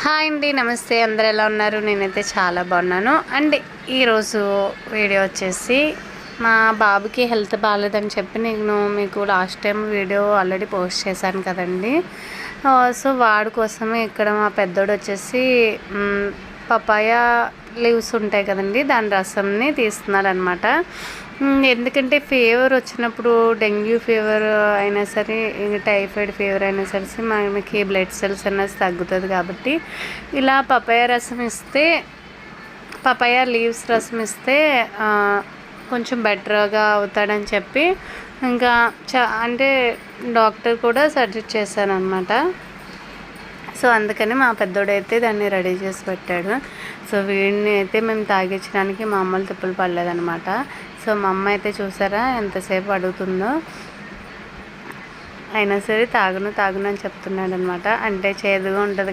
Hi అండి, నమస్తే. అందరు ఎలా ఉన్నారు? నేనైతే చాలా బాగున్నాను. అండ్ ఈరోజు వీడియో వచ్చేసి మా బాబుకి హెల్త్ బాగాలేదని చెప్పి నేను మీకు last time video already post చేశాను కదండి. సో వాడి కోసమే ఇక్కడ మా పెద్దోడు వచ్చేసి పపాయ లీవ్స్ ఉంటాయి కదండి, దాని రసంని తీస్తున్నాడు అనమాట. ఎందుకంటే ఫీవర్ వచ్చినప్పుడు డెంగ్యూ ఫీవర్ అయినా సరే, టైఫాయిడ్ ఫీవర్ అయినా సరే మనకి బ్లడ్ సెల్స్ అనేది తగ్గుతుంది కాబట్టి ఇలా పపాయ రసం ఇస్తే, పపాయ లీవ్స్ రసం ఇస్తే కొంచెం బెటర్గా అవుతాడని చెప్పి ఇంకా అంటే డాక్టర్ కూడా సజెస్ట్ చేశారనమాట. సో అందుకని మా పెద్దోడైతే దాన్ని రెడీ చేసి పెట్టాడు. సో వీడిని అయితే మేము తాగించడానికి మా అమ్మలు తిప్పులు పడలేదనమాట. సో మా అమ్మ అయితే చూసారా ఎంతసేపు అడుగుతుందో, అయినా సరే తాగును తాగును అని చెప్తున్నాడు అనమాట. అంటే చేదుగా ఉంటుంది